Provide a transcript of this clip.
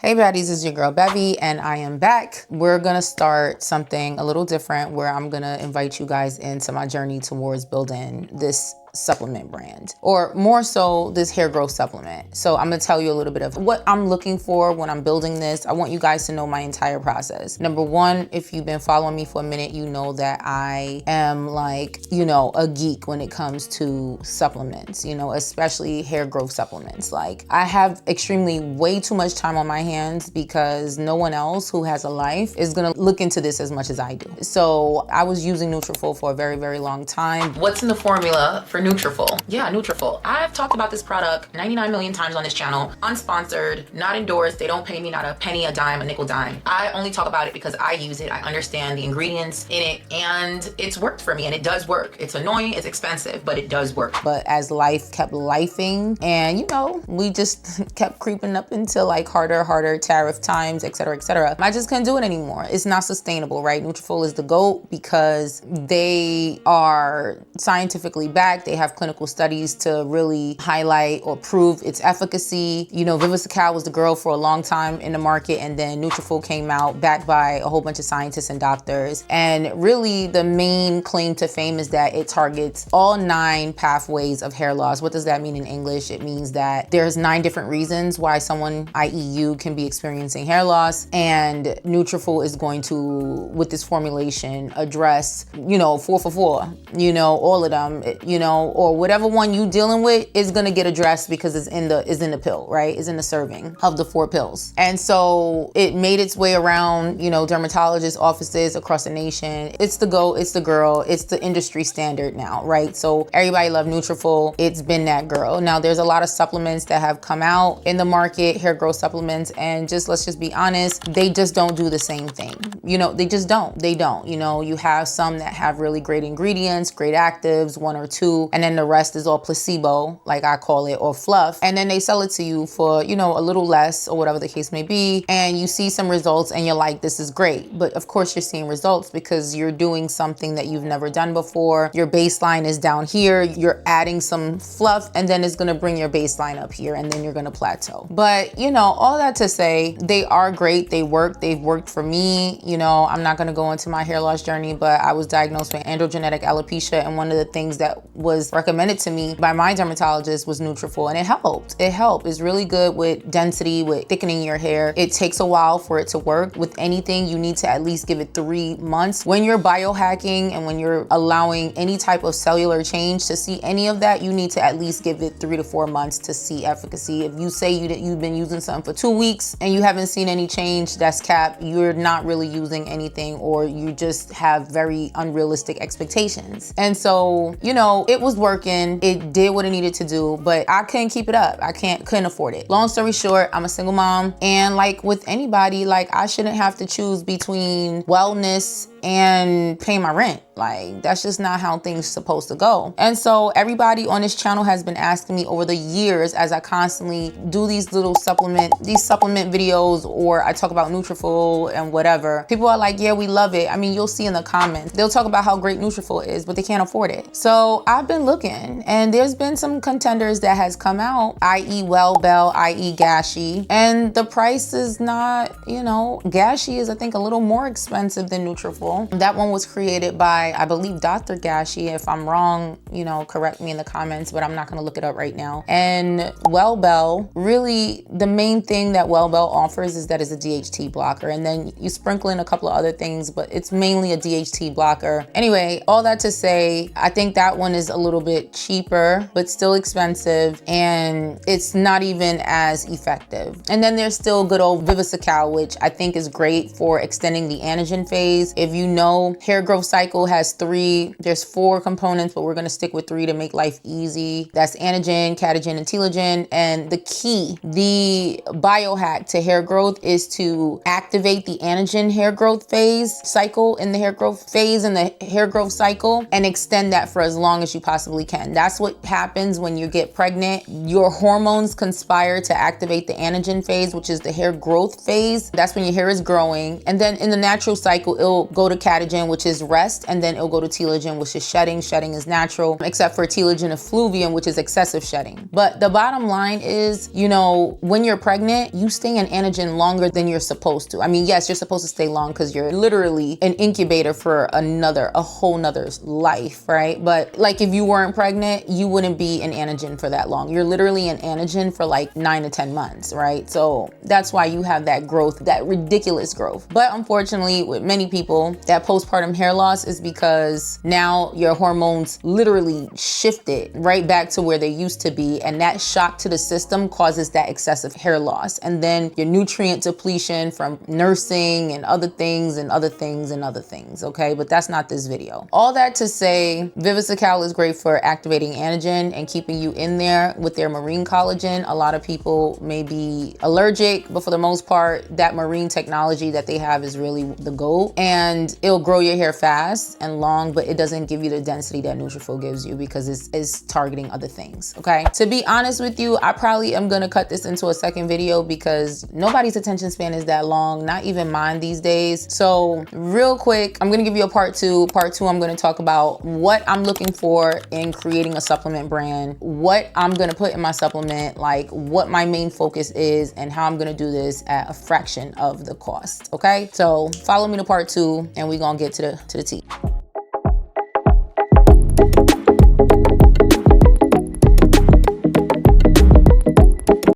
Hey baddies, it's your girl Bevy and I am back. We're gonna start something a little different where I'm gonna invite you guys into my journey towards building this supplement brand, or more so this hair growth supplement. So I'm gonna tell you a little bit of what I'm looking for when I'm building this. I want you guys to know my entire process. Number one, if you've been following me for a minute, you know that I am like, a geek when it comes to supplements, especially hair growth supplements. Like, I have extremely way too much time on my hands because no one else who has a life is gonna look into this as much as I do. So I was using Nutrafol for a very, very long time. What's in the formula for Nutrafol? Yeah, Nutrafol. I've talked about this product 99 million times on this channel. Unsponsored, not endorsed. They don't pay me not a penny, a dime, a nickel dime. I only talk about it because I use it. I understand the ingredients in it and it's worked for me, and it does work. It's annoying, it's expensive, but it does work. But as life kept lifing and we just kept creeping up into like harder tariff times, etc. I just couldn't do it anymore. It's not sustainable, right? Nutrafol is the GOAT because they are scientifically backed. They have clinical studies to really highlight or prove its efficacy. 𝗔𝗡𝗡𝗢𝗧 was the girl for a long time in the market, and then Nutrafol came out backed by a whole bunch of scientists and doctors. And really the main claim to fame is that it targets all 9 pathways of hair loss. What does that mean in English? It means that there's 9 different reasons why someone, i.e. you, can be experiencing hair loss. And Nutrafol is going to, with this formulation, address, 4 for 4, all of them, or whatever one you dealing with is gonna get addressed because it's in the pill, right? It's in the serving of the 4 pills. And so it made its way around, dermatologist offices across the nation. It's the GOAT, it's the girl, it's the industry standard now, right? So everybody love Nutrafol. It's been that girl. Now there's a lot of supplements that have come out in the market, hair growth supplements, and let's just be honest, they just don't do the same thing. They just don't. They don't. You have some that have really great ingredients, great actives, 1 or 2, and then the rest is all placebo, like I call it, or fluff. And then they sell it to you for, a little less or whatever the case may be. And you see some results and you're like, this is great. But of course you're seeing results because you're doing something that you've never done before. Your baseline is down here. You're adding some fluff and then it's going to bring your baseline up here and then you're going to plateau. But, all that to say, they are great. They work. They've worked for me. I'm not going to go into my hair loss journey, but I was diagnosed with androgenetic alopecia. And one of the things that was recommended to me by my dermatologist was Nutrafol, and it helped. It helped. It's really good with density, with thickening your hair. It takes a while for it to work. With anything, you need to at least give it 3 months. When you're biohacking and when you're allowing any type of cellular change to see any of that, you need to at least give it 3 to 4 months to see efficacy. If you say you've been using something for 2 weeks and you haven't seen any change, that's cap. You're not really using anything, or you just have very unrealistic expectations. And so, it was working. It did what it needed to do, but I couldn't keep it up. I couldn't afford it. Long story short, I'm a single mom, and like with anybody, like I shouldn't have to choose between wellness and pay my rent. Like, that's just not how things supposed to go. And so everybody on this channel has been asking me over the years, as I constantly do these supplement videos, or I talk about Nutrafol and whatever. People are like, yeah, we love it. I mean, you'll see in the comments, they'll talk about how great Nutrafol is, but they can't afford it. So I've been looking, and there's been some contenders that has come out, i.e. Wellbell, i.e. Gashi, and the price is not, Gashi is, I think, a little more expensive than Nutrafol. That one was created by, I believe, Dr. Gashi. If I'm wrong, correct me in the comments, but I'm not going to look it up right now. And Wellbell, really the main thing that Wellbell offers is that it's a DHT blocker. And then you sprinkle in a couple of other things, but it's mainly a DHT blocker. Anyway, all that to say, I think that one is a little bit cheaper, but still expensive. And it's not even as effective. And then there's still good old 𝗔𝗡𝗡𝗢𝗧, which I think is great for extending the anagen phase. If you know, hair growth cycle has there's 4 components, but we're gonna stick with 3 to make life easy. That's anagen, catagen, and telogen. And the key, the biohack to hair growth is to activate the anagen hair growth phase cycle in the hair growth phase in the hair growth cycle and extend that for as long as you possibly can. That's what happens when you get pregnant. Your hormones conspire to activate the anagen phase, which is the hair growth phase. That's when your hair is growing. And then in the natural cycle, it'll go to catagen, which is rest, and then it'll go to telogen, which is shedding. Shedding is natural, except for telogen effluvium, which is excessive shedding. But the bottom line is, you know, when you're pregnant, you stay in anagen longer than you're supposed to. I mean, yes, you're supposed to stay long because you're literally an incubator for a whole nother life, right? But like if you weren't pregnant, you wouldn't be an anagen for that long. You're literally an anagen for like 9 to 10 months, right? So that's why you have that growth, that ridiculous growth. But unfortunately, with many people, that postpartum hair loss is because now your hormones literally shifted right back to where they used to be. And that shock to the system causes that excessive hair loss. And then your nutrient depletion from nursing and other things and other things and other things, okay? But that's not this video. All that to say, Viviscal is great for activating anagen and keeping you in there with their marine collagen. A lot of people may be allergic, but for the most part, that marine technology that they have is really the gold. And it'll grow your hair fast and long, but it doesn't give you the density that Nutrafol gives you because it's targeting other things, okay? To be honest with you, I probably am gonna cut this into a second video because nobody's attention span is that long, not even mine these days. So real quick, I'm gonna give you a part two. Part two, I'm gonna talk about what I'm looking for in creating a supplement brand, what I'm gonna put in my supplement, like what my main focus is and how I'm gonna do this at a fraction of the cost, okay? So follow me to part two and we're gonna get to the tea.